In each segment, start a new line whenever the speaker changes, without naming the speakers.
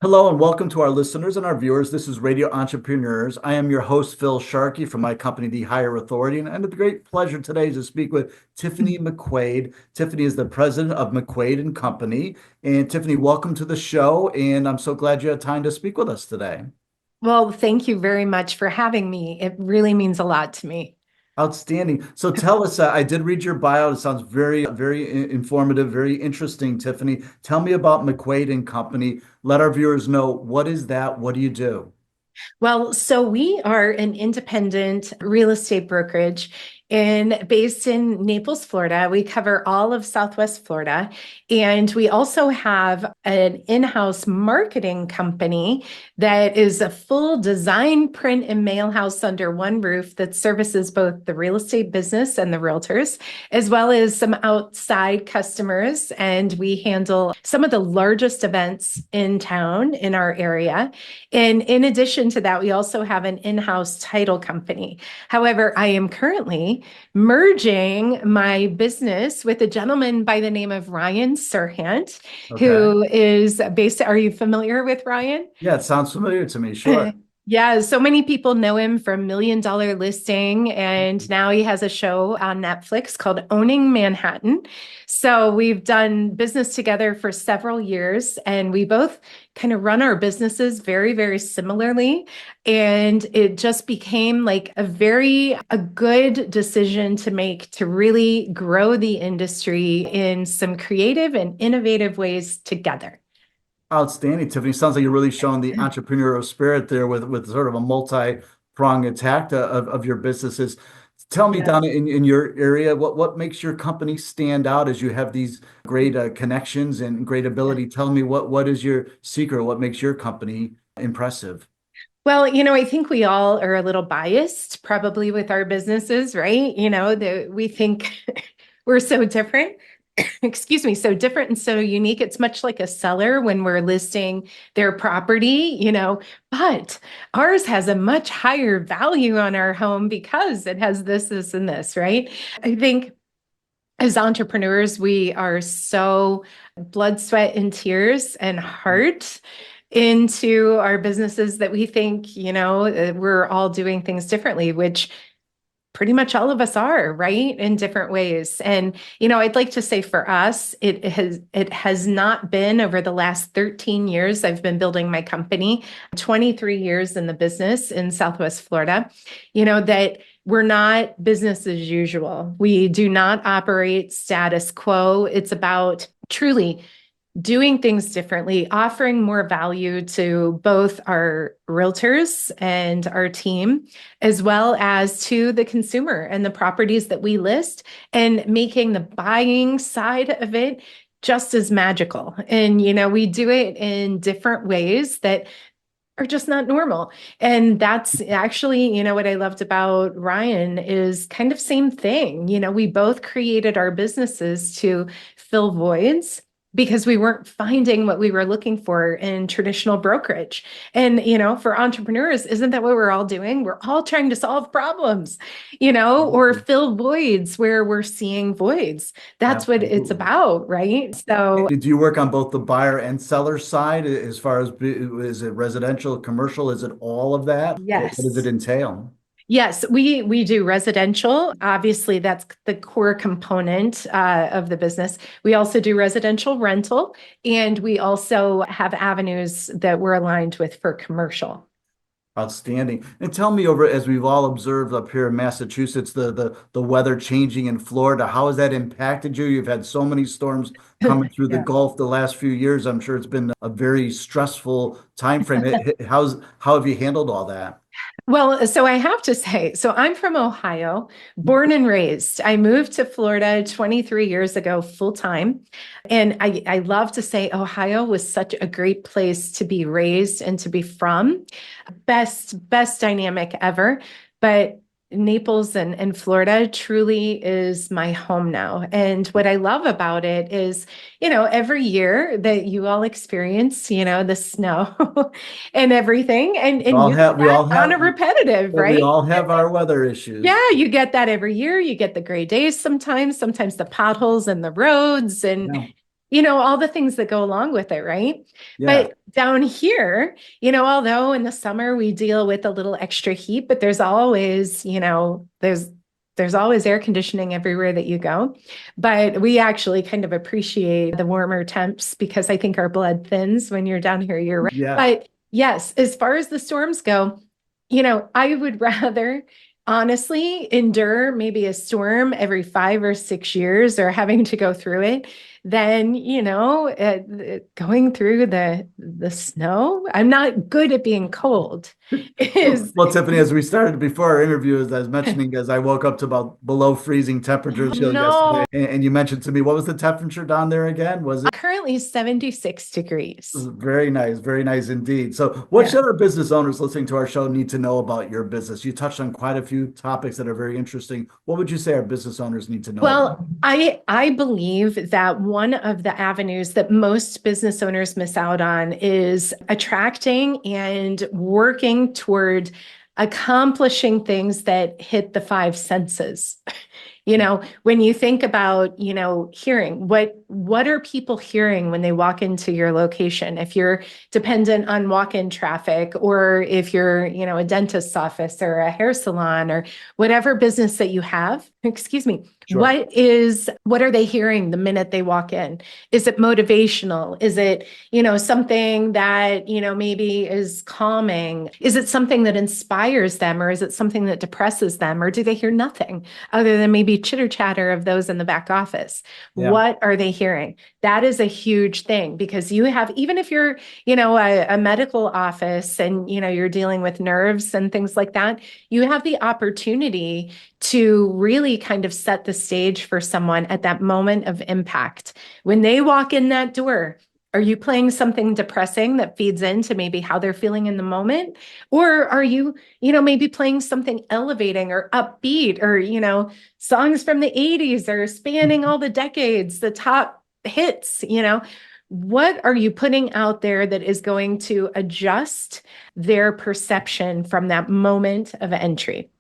Hello and welcome to our listeners and our viewers. This is Radio Entrepreneurs. I am your host, Phil Sharkey from my company, The Higher Authority, and it's a great pleasure today to speak with Tiffany McQuaid. Tiffany is the president of McQuaid and Company. And Tiffany, welcome to the show. And I'm so glad you had time to speak with us today.
Well, thank you very much for having me. It really means a lot to me.
Outstanding. So tell us, I did read your bio. It sounds very informative, very interesting, Tiffany. Tell me about McQuaid and Company. Let our viewers know, what is that? What do you do?
Well, so we are an independent real estate brokerage based in Naples, Florida. We cover all of Southwest Florida. And we also have an in-house marketing company that is a full design, print, and mail house under one roof that services both the real estate business and the realtors, as well as some outside customers. And we handle some of the largest events in town in our area. And in addition to that, we also have an in-house title company. However, I am currently merging my business with a gentleman by the name of Ryan Serhant,
Okay.
who is based. Are you familiar with Ryan?
Yeah, it sounds familiar to me. Sure.
Yeah, so many people know him from Million Dollar Listing, and now he has a show on Netflix called Owning Manhattan. So we've done business together for several years, and we both kind of run our businesses very, very similarly. And it just became like a good decision to make to really grow the industry in some creative and innovative ways together.
Outstanding, Tiffany. Sounds like you're really showing the entrepreneurial spirit there with sort of a multi-pronged attack of your businesses. Tell me,
Yes.
down in your area, what makes your company stand out as you have these great connections and great ability? Tell me what is your secret? What makes your company impressive?
Well, I think we all are a little biased probably with our businesses, right? That we think we're so different. Excuse me, so different and so unique. It's much like a seller when we're listing their property, but ours has a much higher value on our home because it has this, and this, right? I think as entrepreneurs, we are so blood, sweat, and tears and heart into our businesses that we think, we're all doing things differently, which pretty much all of us are, right? In different ways. And, I'd like to say for us, it has not been over the last 13 years. I've been building my company, 23 years in the business in Southwest Florida, that we're not business as usual. We do not operate status quo. It's about truly doing things differently, offering more value to both our realtors and our team, as well as to the consumer and the properties that we list, and making the buying side of it just as magical. And, we do it in different ways that are just not normal. And that's actually, what I loved about Ryan is kind of same thing. We both created our businesses to fill voids because we weren't finding what we were looking for in traditional brokerage. And, for entrepreneurs, isn't that what we're all doing? We're all trying to solve problems, or fill voids where we're seeing voids. That's what it's
Absolutely.
about, right? So,
Do you work on both the buyer and seller side as far as is it residential, commercial? Is it all of that? What does it
yes.
entail?
Yes, we do residential. Obviously, that's the core component of the business. We also do residential rental, and we also have avenues that we're aligned with for commercial.
Outstanding. And tell me, over as we've all observed up here in Massachusetts, the weather changing in Florida, how has that impacted you? You've had so many storms coming through the
Yeah.
Gulf the last few years. I'm sure it's been a very stressful time frame. How have you handled all that?
Well, so I have to say, so I'm from Ohio, born and raised. I moved to Florida 23 years ago, full time. And I love to say Ohio was such a great place to be raised and to be from. Best dynamic ever. But Naples and Florida truly is my home now. And what I love about it is, every year that you all experience, the snow and everything, and you get
We
that
all
on
have
a repetitive,
we
right?
all have our weather
Yeah,
issues.
you get that every year. You get the gray days sometimes the potholes in the roads. And,
Yeah.
all the things that go along with it, right?
Yeah.
But down here, although in the summer we deal with a little extra heat, but there's always, there's always air conditioning everywhere that you go. But we actually kind of appreciate the warmer temps because I think our blood thins when you're down here year round.
Yeah.
But yes, as far as the storms go, I would rather honestly endure maybe a storm every 5 or 6 years or having to go through it than going through the snow. I'm not good at being cold.
Well, Tiffany, as we started before our interview, as I was mentioning, as I woke up to about below freezing temperatures
No,
yesterday, and you mentioned to me, what was the temperature down there again? Was it
currently 76 degrees.
very nice indeed. So, what
Yeah.
should our business owners listening to our show need to know about your business? You touched on quite a few topics that are very interesting. What would you say our business owners need to know about?
Well, I believe that one of the avenues that most business owners miss out on is attracting and working toward accomplishing things that hit the five senses. When you think about, hearing, what are people hearing when they walk into your location? If you're dependent on walk-in traffic, or if you're, a dentist's office or a hair salon or whatever business that you have, excuse me,
Sure.
what are they hearing the minute they walk in? Is it motivational? Is it, something that, maybe is calming? Is it something that inspires them, or is it something that depresses them? Or do they hear nothing other than maybe chitter chatter of those in the back office?
Yeah.
What are they hearing? That is a huge thing, because you have, even if you're, a medical office and, you're dealing with nerves and things like that, you have the opportunity to really kind of set the stage for someone at that moment of impact. When they walk in that door, are you playing something depressing that feeds into maybe how they're feeling in the moment? Or are you, maybe playing something elevating or upbeat, or, songs from the 80s or spanning all the decades, the top hits, what are you putting out there that is going to adjust their perception from that moment of entry?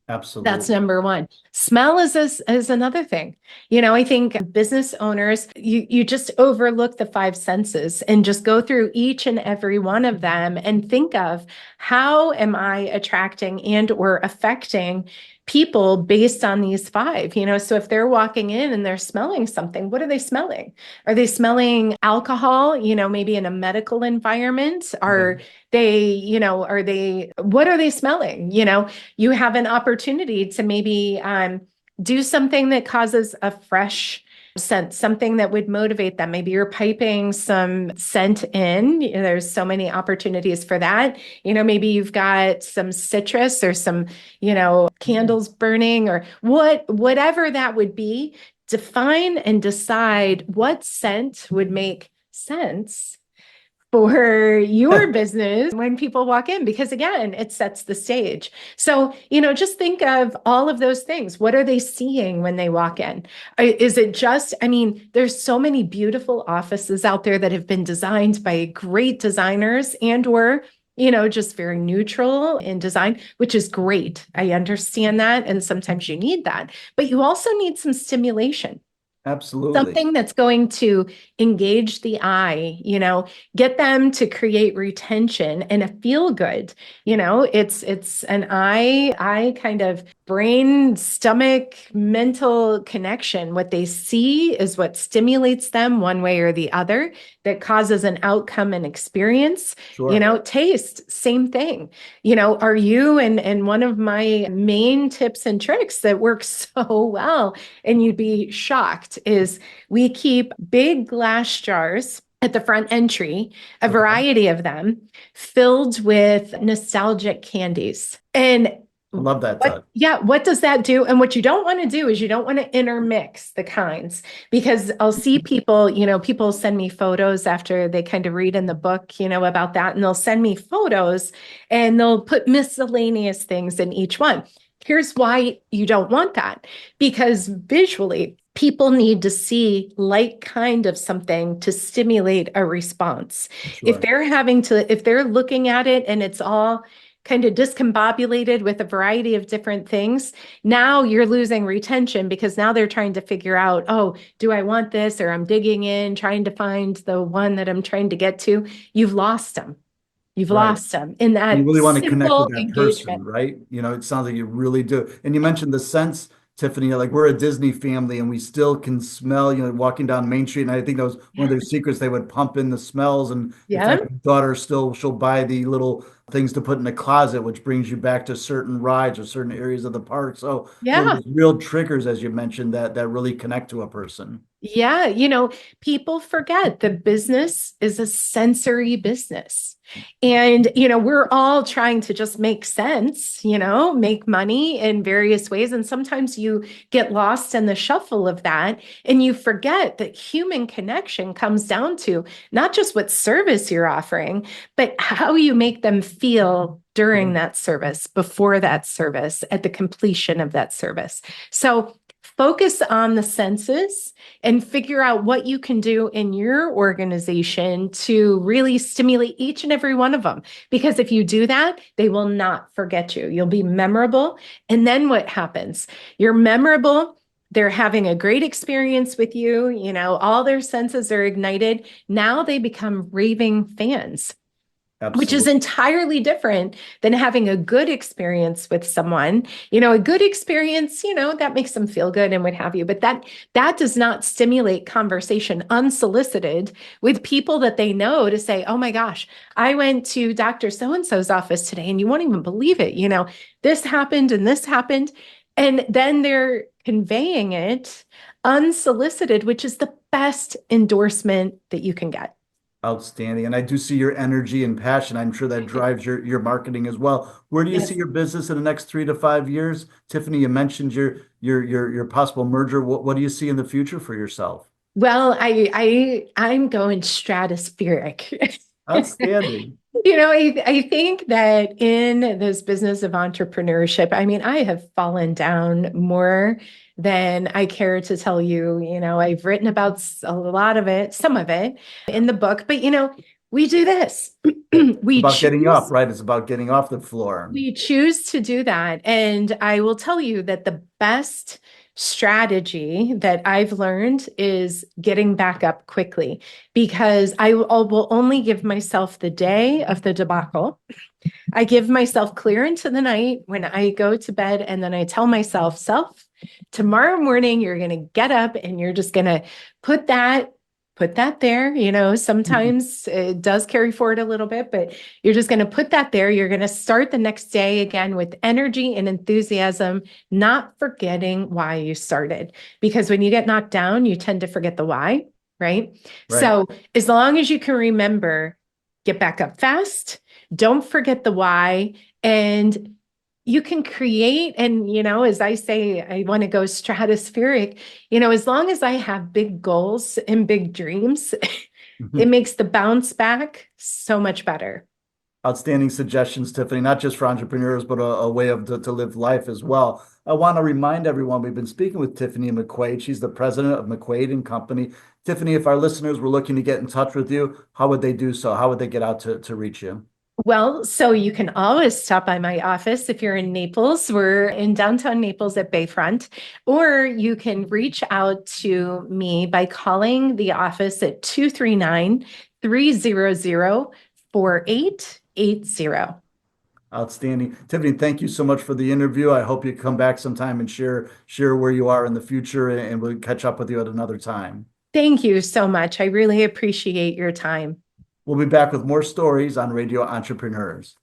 Absolutely.
That's number one. Smell is another thing. I think business owners, you just overlook the five senses and just go through each and every one of them and think of, how am I attracting and or affecting people based on these five? So if they're walking in and they're smelling something, what are they smelling? Are they smelling alcohol, maybe in a medical environment? Are what are they smelling? You have an opportunity to maybe do something that causes a fresh scent, something that would motivate them. Maybe you're piping some scent in. There's so many opportunities for that. Maybe you've got some citrus or some, candles burning, or whatever that would be. Define and decide what scent would make sense for your business when people walk in, because again, it sets the stage. So, just think of all of those things. What are they seeing when they walk in? Is it just, there's so many beautiful offices out there that have been designed by great designers and or just very neutral in design, which is great. I understand that. And sometimes you need that, but you also need some stimulation.
Absolutely.
Something that's going to engage the eye, get them to create retention and a feel good. It's an eye kind of brain, stomach, mental connection. What they see is what stimulates them one way or the other, that causes an outcome and experience.
Sure.
Taste, same thing. Are you, and one of my main tips and tricks that works so well, and you'd be shocked, is we keep big glass jars at the front entry, a variety of them, filled with nostalgic candies. And
I love that.
what does that do? And what you don't want to do is you don't want to intermix the kinds, because I'll see people, people send me photos after they kind of read in the book, about that, and they'll send me photos and they'll put miscellaneous things in each one. Here's why you don't want that, because visually people need to see like kind of something to stimulate a response.
Sure.
If they're looking at it and it's all kind of discombobulated with a variety of different things, now you're losing retention because now they're trying to figure out, oh, do I want this? Or I'm digging in, trying to find the one that I'm trying to get to. You've lost them. You've
Right.
lost them in
You
that
really want to connect with
simple
that person,
engagement.
right? It sounds like you really do. And you mentioned the sense, Tiffany, like we're a Disney family and we still can smell, walking down Main Street. And I think that was one of their secrets. They would pump in the smells. And in
Yeah.
fact, my daughter still, she'll buy the little things to put in the closet, which brings you back to certain rides or certain areas of the park. So,
Yeah.
there's real triggers, as you mentioned, that really connect to a person.
Yeah, people forget the business is a sensory business. And, we're all trying to just make sense, make money in various ways. And sometimes you get lost in the shuffle of that and you forget that human connection comes down to not just what service you're offering, but how you make them feel during that service, before that service, at the completion of that service. So focus on the senses and figure out what you can do in your organization to really stimulate each and every one of them. Because if you do that, they will not forget you. You'll be memorable. And then what happens? You're memorable. They're having a great experience with you. All their senses are ignited. Now they become raving fans, which is
Absolutely.
entirely different than having a good experience with someone. A good experience, that makes them feel good and what have you. But that does not stimulate conversation unsolicited with people that they know to say, oh my gosh, I went to Dr. So-and-so's office today and you won't even believe it. This happened and this happened. And then they're conveying it unsolicited, which is the best endorsement that you can get.
Outstanding. And I do see your energy and passion. I'm sure that drives your marketing as well. Where do you see
Yes.
your business in the next 3 to 5 years? Tiffany, you mentioned your possible merger. What do you see in the future for yourself?
Well, I'm going stratospheric.
Outstanding.
I think that in this business of entrepreneurship, I mean, I have fallen down more than I care to tell you. I've written about a lot of it, some of it in the book, but we do this.
It's
We
about getting up,
choose
right? It's about getting off the floor.
we choose to do that. And I will tell you that the best strategy that I've learned is getting back up quickly because will only give myself the day of the debacle. I give myself clear into the night when I go to bed, and then I tell myself, tomorrow morning, you're going to get up and you're just going to put that there. Sometimes it does carry forward a little bit, but you're just going to put that there. You're going to start the next day again with energy and enthusiasm, not forgetting why you started. Because when you get knocked down, you tend to forget the why, right?
Right.
So as long as you can remember, get back up fast, don't forget the why, and you can create. And, as I say, I want to go stratospheric, as long as I have big goals and big dreams, it makes the bounce back so much better.
Outstanding suggestions, Tiffany, not just for entrepreneurs, but a way to live life as well. I want to remind everyone we've been speaking with Tiffany McQuaid. She's the president of McQuaid and Company. Tiffany, if our listeners were looking to get in touch with you, how would they do so? How would they get out to reach you?
Well, so you can always stop by my office if you're in Naples. We're in downtown Naples at Bayfront, or you can reach out to me by calling the office at 239-300-4880.
Outstanding. Tiffany, thank you so much for the interview. I hope you come back sometime and share where you are in the future, and we'll catch up with you at another time.
Thank you so much. I really appreciate your time.
We'll be back with more stories on Radio Entrepreneurs.